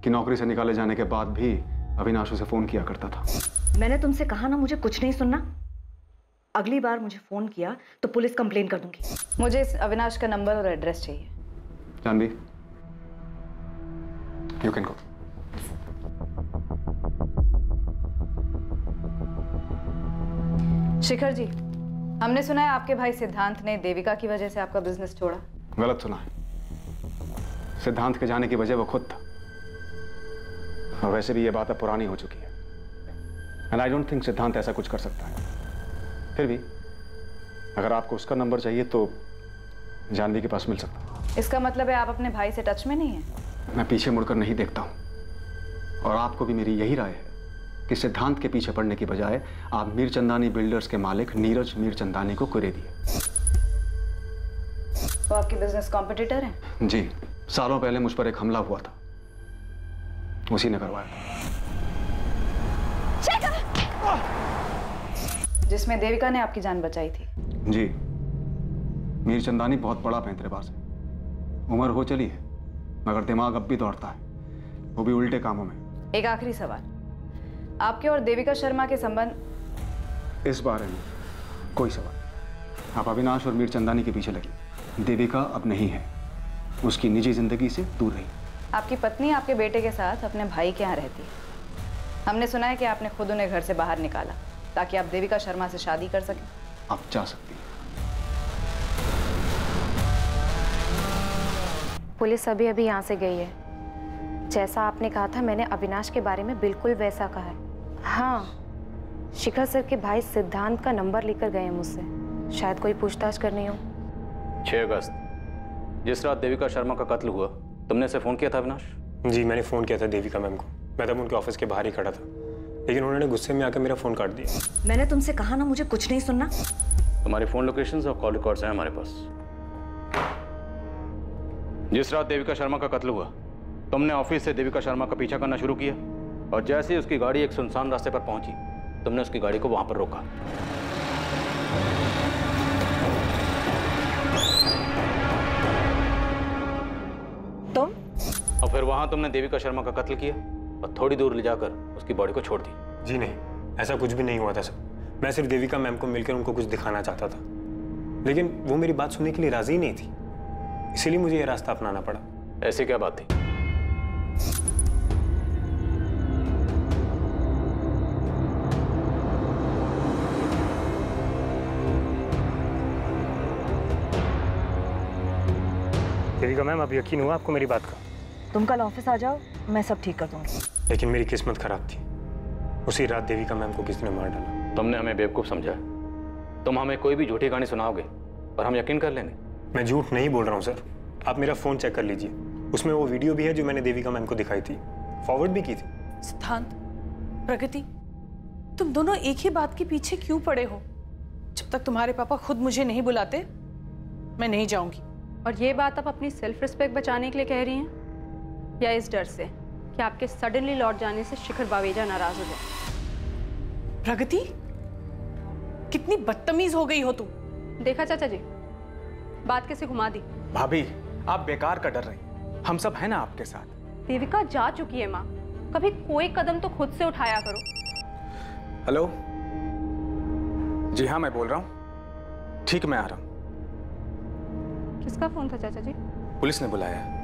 कि नौकरी से निकाले जाने के बाद भी अविनाश उसे फोन किया करता था। मैंने तुमसे कहा ना मुझे कुछ नहीं सुनना। अगली बार मुझे फोन किया तो पुलिस कंप्लेन कर दूंगी। मुझे इस अविनाश का नंबर और एड्रेस चाहिए। Janvi, you can go. Shikhar ji, हमने सुना है आपके भाई सिद्धांत ने देविका की वजह से आपका बिजनेस छोड़ा। गलत सुना है। सिद्धांत के जाने की वजह वो खुद था, और वैसे भी ये बात अब पुरानी हो चुकी है, एंड आई डोंट थिंक सिद्धांत ऐसा कुछ कर सकता है। फिर भी अगर आपको उसका नंबर चाहिए तो जानवी के पास मिल सकता है। इसका मतलब है आप अपने भाई से टच में नहीं हैं? मैं पीछे मुड़कर नहीं देखता हूं, और आपको भी मेरी यही राय है कि सिद्धांत के पीछे पड़ने की बजाय आप मीरचंदानी बिल्डर्स के मालिक नीरज मीरचंदानी को कुरे दिए। वो आपके बिजनेस कॉम्पिटिटर हैं? जी, सालों पहले मुझ पर एक हमला हुआ था, उसी ने करवाया था। जिसमें देविका ने आपकी जान बचाई थी। जी, मीरचंदानी बहुत बड़ा पैंतरेबाज है। उम्र हो चली है मगर दिमाग अब भी दौड़ता है, वो भी उल्टे कामों में। एक आखिरी सवाल, आपके और देविका शर्मा के संबंध? इस बारे में कोई सवाल। आप अविनाश और मीरचंदानी के पीछे लगी। देविका अब नहीं है, उसकी निजी जिंदगी से दूर रही। आपकी पत्नी आपके बेटे के साथ अपने भाई के यहाँ रहती है। हमने सुना है कि आपने खुद उन्हें घर से बाहर निकाला। ताकि आप देविका शर्मा से शादी कर सकें। आप जा सकती हैं। पुलिस अभी अभी यहाँ से गई है। जैसा आपने कहा था, मैंने अविनाश के बारे में बिल्कुल वैसा कहा है। हाँ, शिखर सर के भाई सिद्धांत का नंबर लेकर गए हैं मुझसे, शायद कोई पूछताछ करनी हो। 6 अगस्त, जिस रात देविका शर्मा का कत्ल हुआ, तुमने उसे फोन किया था अविनाश? जी, मैंने फ़ोन किया था देविका मैम को। मैं तब उनके ऑफिस के बाहर ही खड़ा था, लेकिन उन्होंने गुस्से में आकर मेरा फ़ोन काट दिया। मैंने तुमसे कहा ना मुझे कुछ नहीं सुनना। तुम्हारी फ़ोन लोकेशंस और कॉल रिकॉर्ड्स हैं हमारे पास। जिस रात देविका शर्मा का कत्ल हुआ, तुमने ऑफिस से देविका शर्मा का पीछा करना शुरू किया और जैसे ही उसकी गाड़ी एक सुनसान रास्ते पर पहुंची, तुमने उसकी गाड़ी को वहां पर रोका। तुम? और फिर वहां तुमने देविका शर्मा का कत्ल किया और थोड़ी दूर ले जाकर उसकी बॉडी को छोड़ दी। जी नहीं, ऐसा कुछ भी नहीं हुआ था सर। मैं सिर्फ देविका मैम को मिलकर उनको कुछ दिखाना चाहता था, लेकिन वो मेरी बात सुनने के लिए राजी ही नहीं थी, इसीलिए मुझे यह रास्ता अपनाना पड़ा। ऐसी क्या बात थी? देविका मैम, अब यकीन हुआ आपको मेरी बात का? तुम कल ऑफिस आ जाओ, मैं सब ठीक कर दूंगी। लेकिन मेरी किस्मत खराब थी। उसी रात देविका मैम को किसी ने मार डाला। तुमने हमें बेवकूफ समझा। तुम हमें कोई भी झूठी कहानी सुनाओगे और हम यकीन कर लेंगे। मैं झूठ नहीं बोल रहा हूँ सर, आप मेरा फोन चेक कर लीजिए, उसमें वो वीडियो भी है जो मैंने देविका मैम को दिखाई थी, फॉरवर्ड भी की थी। सिद्धांत, प्रगति, तुम दोनों एक ही बात के पीछे क्यों पड़े हो? जब तक तुम्हारे पापा खुद मुझे नहीं बुलाते, मैं नहीं जाऊंगी। और ये बात आप अपनी सेल्फ रिस्पेक्ट बचाने के लिए कह रही हैं या इस डर से कि आपके सडनली लौट जाने से शिखर बावेजा नाराज हो जाए? प्रगति, कितनी बदतमीज हो गई हो तुम। देखा चाचा जी, बात कैसे घुमा दी। भाभी, आप बेकार का डर रही, हम सब हैं ना आपके साथ। देविका जा चुकी है माँ, कभी कोई कदम तो खुद से उठाया करो। हेलो, जी हाँ मैं बोल रहा हूँ। ठीक, मैं आ रहा हूँ। किसका फोन था चाचा जी? पुलिस ने बुलाया।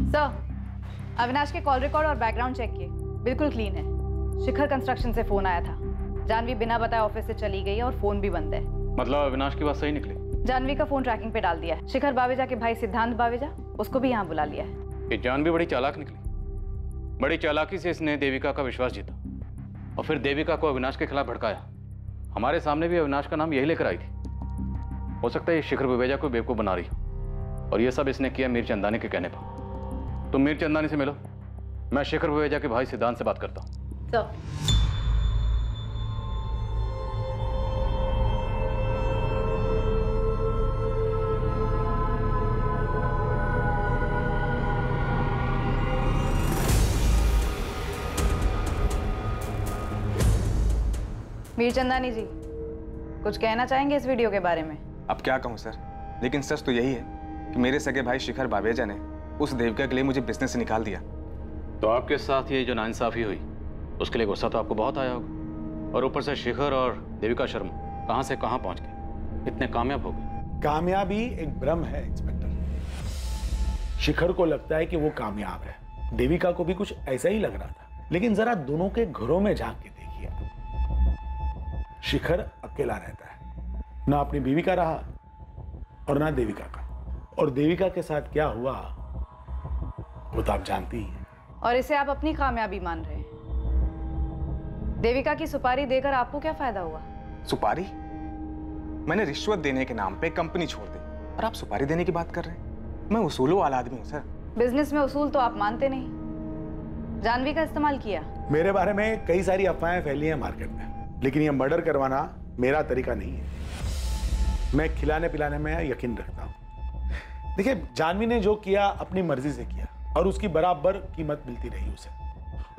सर, अविनाश के कॉल रिकॉर्ड और बैकग्राउंड चेक किए, बिल्कुल क्लीन है। शिखर कंस्ट्रक्शन से फोन आया था। जानवी बिना बताए ऑफिस से चली गई और फोन भी बंद है। मतलब अविनाश की बात सही निकली? जानवी का फोन ट्रैकिंग पे डाल दिया है। शिखर बावेजा के भाई सिद्धांत बावेजा, उसको भी यहाँ बुला लिया है। ये जानवी बड़ी चालाक निकली। बड़ी चालाकी से इसने देविका का विश्वास जीता और फिर देविका को अविनाश के खिलाफ भड़काया। हमारे सामने भी अविनाश का नाम यही लेकर आई थी। हो सकता है ये शिखर बावेजा को बेवकूफ बना रही हो और ये सब इसने किया मीर चंदानी के कहने पर। तुम मीर चंदानी से मिलो, मैं शिखर बावेजा के भाई सिद्धांत से बात करता हूँ। मीर चंदानी जी, कुछ कहना चाहेंगे इस वीडियो के बारे में? अब क्या कहूँ सर, लेकिन सच तो यही है कि मेरे सगे भाई शिखर बावेजा ने उस देविका के लिए मुझे बिजनेस से निकाल दिया। तो आपके साथ ये जो नाइंसाफी हुई, उसके लिए गुस्सा तो आपको बहुत आया होगा। और ऊपर से शिखर और देविका शर्मा कहाँ से कहाँ पहुँच गए, इतने कामयाब हो गए। कामयाबी एक भ्रम है इंस्पेक्टर। शिखर को लगता है कि वो कामयाब है, देविका को भी कुछ ऐसा ही लग रहा था। लेकिन जरा दोनों के घरों में झांक के देखिए, शिखर अकेला रहता है, ना अपनी बीवी का रहा और ना देविका का। और देविका के साथ क्या हुआ वो तो आप जानती ही हैं। और इसे आप अपनी कामयाबी मान रहे हैं। देविका की सुपारी देकर आपको क्या फायदा हुआ? सुपारी? मैंने रिश्वत देने के नाम पे कंपनी छोड़ दी और आप सुपारी देने की बात कर रहे हैं? मैं उसूलों वाला आदमी हूँ सर। बिजनेस में उसूल तो आप मानते नहीं। जानवी का इस्तेमाल किया। मेरे बारे में कई सारी अफवाहें फैली हैं मार्केट में, लेकिन ये मर्डर करवाना मेरा तरीका नहीं है। मैं खिलाने पिलाने में यकीन रखता हूँ। देखिए, जानवी ने जो किया अपनी मर्जी से किया और उसकी बराबर कीमत मिलती रही उसे।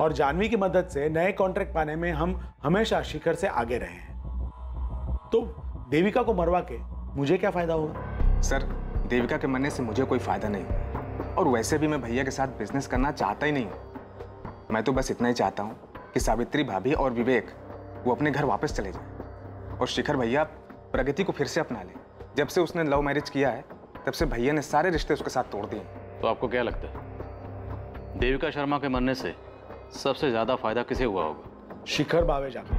और जानवी की मदद से नए कॉन्ट्रैक्ट पाने में हम हमेशा शिखर से आगे रहे हैं। तो देविका को मरवा के मुझे क्या फायदा होगा? सर, देविका के मरने से मुझे कोई फायदा नहीं, और वैसे भी मैं भैया के साथ बिजनेस करना चाहता ही नहीं हूँ। मैं तो बस इतना ही चाहता हूँ कि सावित्री भाभी और विवेक वो अपने घर वापस चले जाएं और शिखर भैया प्रगति को फिर से अपना ले। जब से उसने लव मैरिज किया है तब से भैया ने सारे रिश्ते उसके साथ तोड़ दिए। तो आपको क्या लगता है, देविका शर्मा के मरने से सबसे ज्यादा फायदा किसे हुआ होगा? शिखर बावेजा का।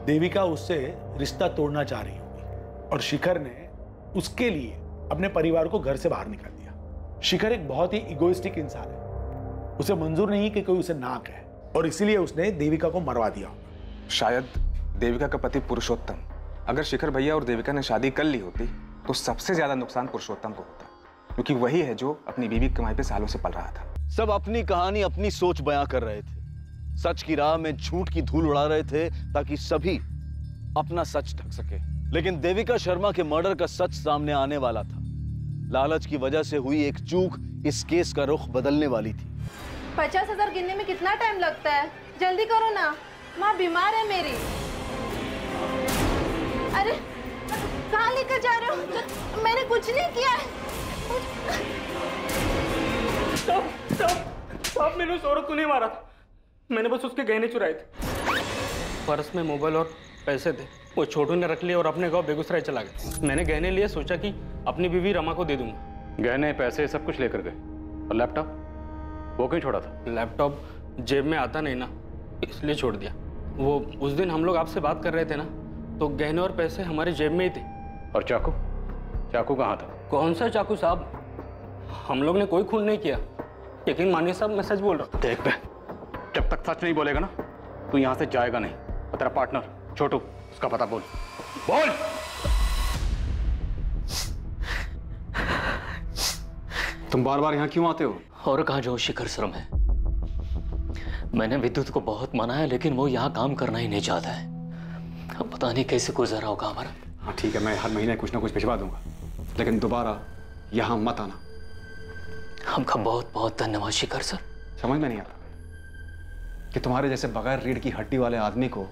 देविका उससे रिश्ता तोड़ना चाह रही होगी और शिखर ने उसके लिए अपने परिवार को घर से बाहर निकाल दिया। शिखर एक बहुत ही इगोइस्टिक इंसान है, उसे मंजूर नहीं कि कोई उसे ना कहे और इसीलिए उसने देविका को मरवा दिया। शायद देविका का पति पुरुषोत्तम, अगर शिखर भैया और देविका ने शादी कर ली होती तो सबसे ज्यादा नुकसान पुरुषोत्तम को होता, क्योंकि वही है जो अपनी बीवी की कमाई पे सालों से पल रहा था। सब अपनी कहानी, अपनी सोच बयां कर रहे थे, सच की राह में झूठ की धूल उड़ा रहे थे ताकि सभी अपना सच ढक सके। लेकिन देविका शर्मा के मर्डर का सच सामने आने वाला था। लालच की वजह से हुई एक चूक इस केस का रुख बदलने वाली थी। 50,000 गिनने में कितना टाइम लगता है? जल्दी करो ना, माँ बीमार है मेरी। अरे कहाँ लेकर जा रहे हो? मैंने कुछ नहीं किया है। साहब मैंने उस औरत को नहीं मारा था, मैंने बस उसके गहने चुराए थे। पर्स में मोबाइल और पैसे थे, वो छोटू ने रख लिए और अपने गांव बेगूसराय चला गया। मैंने गहने लिए, सोचा कि अपनी बीवी रमा को दे दूंगा। गहने पैसे सब कुछ लेकर गए, और लैपटॉप वो क्यों छोड़ा था? लैपटॉप जेब में आता नहीं ना, इसलिए छोड़ दिया। वो उस दिन हम लोग आपसे बात कर रहे थे ना, तो गहने और पैसे हमारे जेब में ही थे। और चाकू? चाकू कहाँ था? कौन सा चाकू साहब? हम लोग ने कोई खून नहीं किया। यकीन मानिए साहब, मैं सच बोल रहा हूँ। देख बे, जब तक सच नहीं बोलेगा ना तू यहाँ से जाएगा नहीं। और तेरा पार्टनर छोटू, उसका पता बोल। बोल। तुम बार बार यहाँ क्यों आते हो? और कहाँ जाऊँ शिखर शर्मा है। मैंने विद्युत को बहुत मनाया, लेकिन वो यहाँ काम करना ही नहीं चाहता है। अब पता नहीं कैसे गुजरा होगा हमारा। हाँ ठीक है, मैं हर महीने कुछ ना कुछ भिजवा दूंगा, लेकिन दोबारा यहाँ मत आना। हमका बहुत बहुत धन्यवाद शिखर सर। समझ में नहीं आता कि तुम्हारे जैसे बगैर रीढ़ की हड्डी वाले आदमी को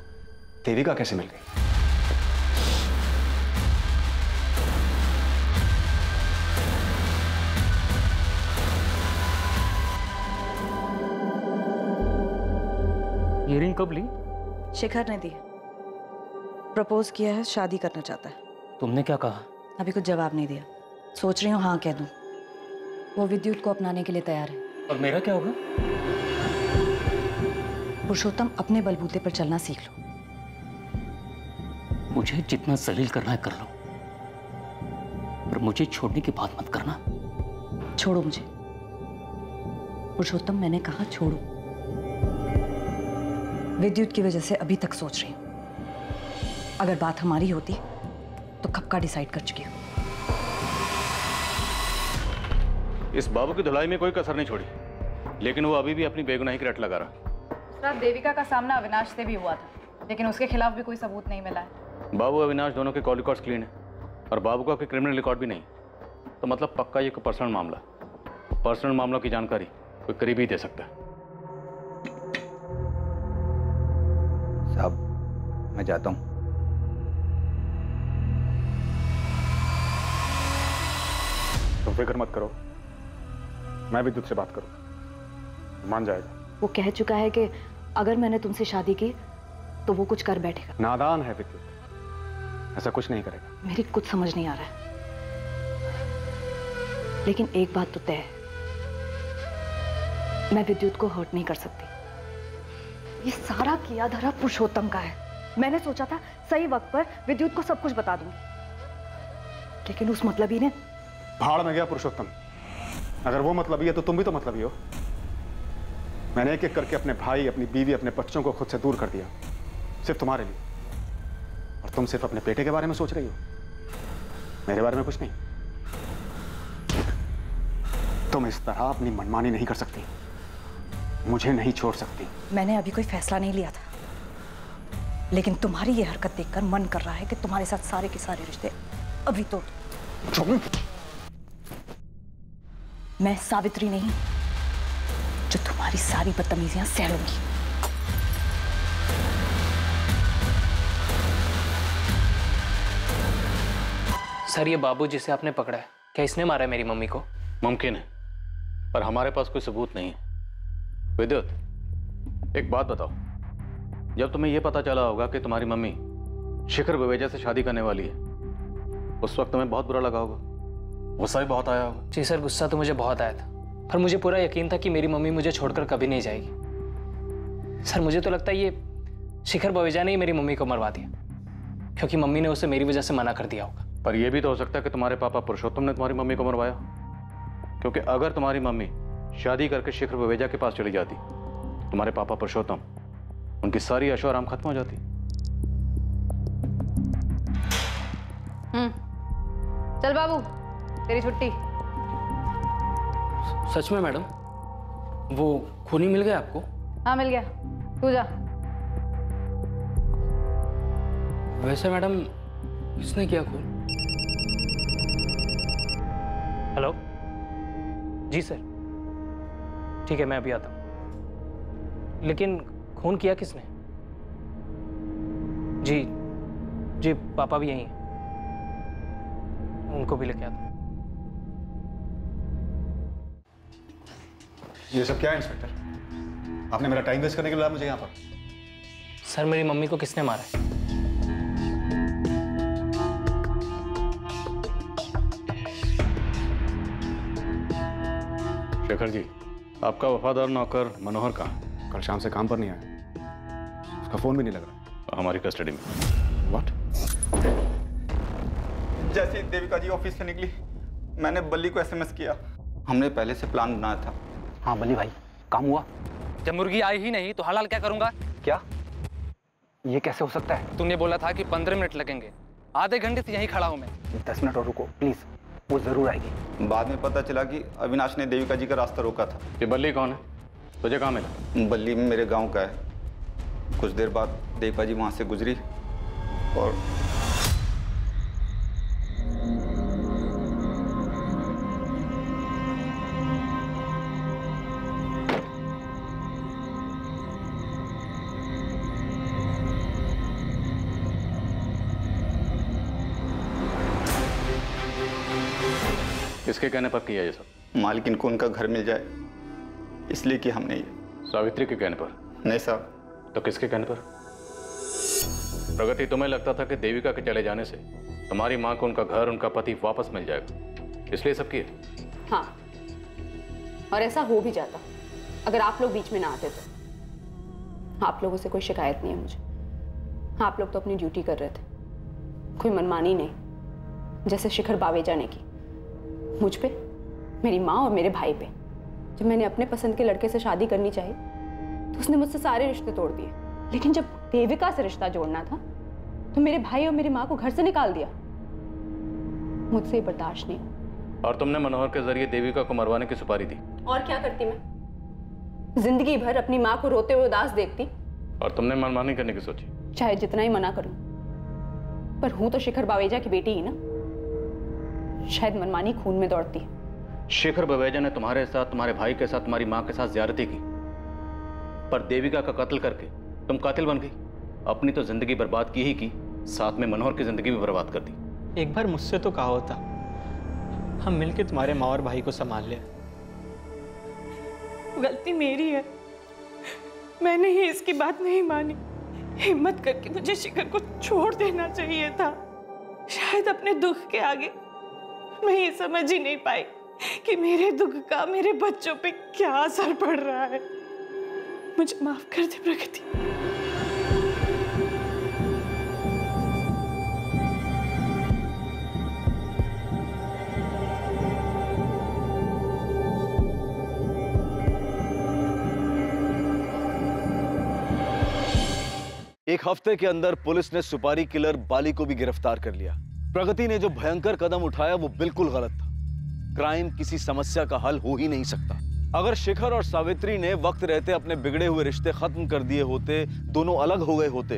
देविका कैसे मिल गई। ये रिंग कब ली? शिखर ने दी। प्रपोज किया है, शादी करना चाहता है। तुमने क्या कहा? अभी कुछ जवाब नहीं दिया, सोच रही हूँ हाँ कह दूं। वो विद्युत को अपनाने के लिए तैयार है। और मेरा क्या होगा? पुरुषोत्तम, अपने बलबूते पर चलना सीख लो। मुझे जितना जलील करना है कर लो, पर मुझे छोड़ने की बात मत करना। छोड़ो मुझे पुरुषोत्तम, मैंने कहा छोड़ो। विद्युत की वजह से अभी तक सोच रही हूँ, अगर बात हमारी होती तो कब का डिसाइड कर चुकी हूँ। इस बाबू की धुलाई में कोई कसर नहीं छोड़ी, लेकिन वो अभी भी अपनी बेगुनाही की रट लगा रहा। रात देविका का सामना अविनाश से भी हुआ था, लेकिन उसके खिलाफ भी कोई सबूत नहीं मिला है। बाबू अविनाश दोनों के कॉल रिकॉर्ड्स क्लीन है, और बाबू का कोई क्रिमिनल रिकॉर्ड भी नहीं, तो मतलब पक्का ये कोई पर्सनल मामला। पर्सनल मामलों की जानकारी कोई करीबी ही दे सकता है। साहब मैं जाता हूँ। तुम फिक्र मत करो, मैं विद्युत से बात करूँ, मान जाएगा। वो कह चुका है कि अगर मैंने तुमसे शादी की तो वो कुछ कर बैठेगा। नादान है विद्युत, ऐसा कुछ नहीं करेगा। मेरी कुछ समझ नहीं आ रहा है, लेकिन एक बात तो तय है, मैं विद्युत को हर्ट नहीं कर सकती। ये सारा किया धरा पुरुषोत्तम का है। मैंने सोचा था सही वक्त पर विद्युत को सब कुछ बता दूंगी, लेकिन उस मतलबी ने भाड़ में गया पुरुषोत्तम। अगर वो मतलबी है तो तुम भी तो मतलबी हो। मैंने एक एक करके अपने भाई, अपनी बीवी, अपने बच्चों को खुद से दूर कर दिया, सिर्फ तुम्हारे लिए। और तुम सिर्फ अपने बेटे के बारे में सोच रही हो, मेरे बारे में कुछ नहीं। तुम इस तरह अपनी मनमानी नहीं कर सकती, मुझे नहीं छोड़ सकती। मैंने अभी कोई फैसला नहीं लिया था, लेकिन तुम्हारी ये हरकत देखकर मन कर रहा है कि तुम्हारे साथ सारे के सारे रिश्ते अभी तोड़ दूं। मैं सावित्री नहीं जो तुम्हारी सारी बदतमीजियां सह लूंगी। सर, ये बाबू जिसे आपने पकड़ा है, क्या इसने मारा है मेरी मम्मी को? मुमकिन है, पर हमारे पास कोई सबूत नहीं है। विद्युत, एक बात बताओ, जब तुम्हें यह पता चला होगा कि तुम्हारी मम्मी शिखर बवेजा से शादी करने वाली है, उस वक्त तुम्हें बहुत बुरा लगा होगा, गुस्सा भी बहुत आया होगा। जी सर, गुस्सा तो मुझे बहुत आया था, पर मुझे पूरा यकीन था कि मेरी मम्मी मुझे छोड़कर कभी नहीं जाएगी। सर मुझे तो लगता है ये शिखर बवेजा ने ही मेरी मम्मी को मरवा दिया, क्योंकि मम्मी ने उसे मेरी वजह से मना कर दिया होगा। पर यह भी तो हो सकता है कि तुम्हारे पापा पुरुषोत्तम ने तुम्हारी मम्मी को मरवाया, क्योंकि अगर तुम्हारी मम्मी शादी करके शिखर बवेजा के पास चली जाती, तुम्हारे पापा पुरुषोत्तम, उनकी सारी ऐशो आराम खत्म हो जाती। चल बाबू, तेरी छुट्टी। सच में मैडम? वो खूनी मिल गया आपको? हाँ मिल गया, तू जा। वैसे मैडम किसने किया खून? हेलो जी सर, ठीक है मैं अभी आता हूँ। लेकिन खून किया किसने? जी जी पापा भी यहीं हैं, उनको भी लेके आता हूँ। ये सब क्या है इंस्पेक्टर? आपने मेरा टाइम वेस्ट करने के लिए मुझे यहाँ पर? सर मेरी मम्मी को किसने मारा है? शेखर जी, आपका वफादार नौकर मनोहर कहाँ है? कल शाम से काम पर नहीं आया, उसका फोन भी नहीं लग रहा। हमारी कस्टडी में। व्हाट? जैसे देविका जी ऑफिस से निकली, मैंने बल्ली को एसएमएस किया। हमने पहले से प्लान बनाया था। हाँ बल्ली भाई, काम हुआ? जब मुर्गी आई ही नहीं तो हलाल क्या करूंगा? क्या? ये कैसे हो सकता है? तूने बोला था कि 15 मिनट लगेंगे, आधे घंटे से यहीं खड़ा हूं मैं। 10 मिनट और रुको प्लीज, वो जरूर आएगी। बाद में पता चला कि अविनाश ने देविका जी का रास्ता रोका था। ये बल्ली कौन है? तुझे कहाँ मिला? बल्ली मेरे गांव का है। कुछ देर बाद देविका जी वहां से गुजरी और किसके कहने पर किया ये सब? मालकिन को उनका घर मिल जाए इसलिए कि हमने ये। सावित्री के कहने पर? नहीं साहब। तो किसके कहने पर? प्रगति, तुम्हें लगता था कि देविका के चले जाने से तुम्हारी माँ को उनका घर, उनका पति वापस मिल जाएगा, इसलिए सब किए? हाँ, और ऐसा हो भी जाता अगर आप लोग बीच में ना आते तो। आप लोगों से कोई शिकायत नहीं है मुझे। आप लोग तो अपनी ड्यूटी कर रहे थे, कोई मनमानी नहीं जैसे शिखर बावेजा ने की मुझ पे, मेरी माँ और मेरे भाई पे। जब मैंने अपने पसंद के लड़के से शादी करनी चाहिए तो उसने मुझसे सारे रिश्ते तोड़ दिए, लेकिन जब देविका से रिश्ता जोड़ना था तो मेरे भाई और मेरी माँ को घर से निकाल दिया। मुझसे बर्दाश्त नहीं। और तुमने मनोहर के जरिए देविका को मरवाने की सुपारी दी। और क्या करती मैं? जिंदगी भर अपनी माँ को रोते हुए उदास देखती। और तुमने मनमानी करने की सोची? चाहे जितना ही मना करूं, पर हूं तो शिखर बावेजा की बेटी ही ना। शायद मनमानी खून में दौड़ती है। शिखर बवेजा ने तुम्हारे साथ, तुम्हारे भाई के साथ, तुम्हारी माँ के साथ ज्यादती की, पर देविका का कत्ल करके तुम कातिल बन गई। अपनी तो जिंदगी बर्बाद की ही की, साथ में मनोहर की जिंदगी भी बर्बाद कर दी। एक बार मुझसे तो कहा होता हम मिलके तुम्हारे माँ और भाई को संभाल ले। गलती मेरी है, मैंने ही इसकी बात नहीं मानी। हिम्मत करके मुझे शिखर को छोड़ देना चाहिए था। शायद अपने दुख के आगे मैं ये समझ ही नहीं पाई कि मेरे दुख का मेरे बच्चों पे क्या असर पड़ रहा है। मुझे माफ कर दे प्रगति। एक हफ्ते के अंदर पुलिस ने सुपारी किलर बाली को भी गिरफ्तार कर लिया। प्रगति ने जो भयंकर कदम उठाया वो बिल्कुल गलत था। क्राइम किसी समस्या का हल हो ही नहीं सकता। अगर शिखर और सावित्री ने वक्त रहते अपने बिगड़े हुए रिश्ते खत्म कर दिए होते, दोनों अलग हो गए होते,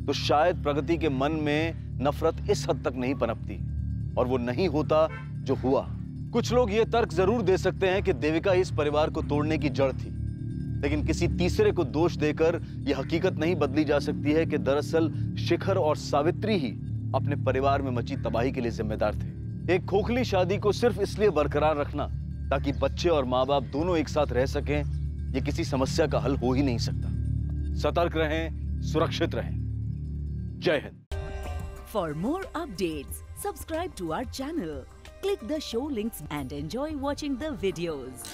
तो शायद प्रगति के मन में नफरत इस हद तक नहीं पनपती और वो नहीं होता जो हुआ। कुछ लोग ये तर्क जरूर दे सकते हैं कि देविका इस परिवार को तोड़ने की जड़ थी, लेकिन किसी तीसरे को दोष देकर यह हकीकत नहीं बदली जा सकती है कि दरअसल शिखर और सावित्री ही अपने परिवार में मची तबाही के लिए जिम्मेदार थे। एक खोखली शादी को सिर्फ इसलिए बरकरार रखना ताकि बच्चे और माँ बाप दोनों एक साथ रह सकें, ये किसी समस्या का हल हो ही नहीं सकता। सतर्क रहें, सुरक्षित रहें। जय Hind. For more updates, subscribe to our channel, click the show links and enjoy watching the videos.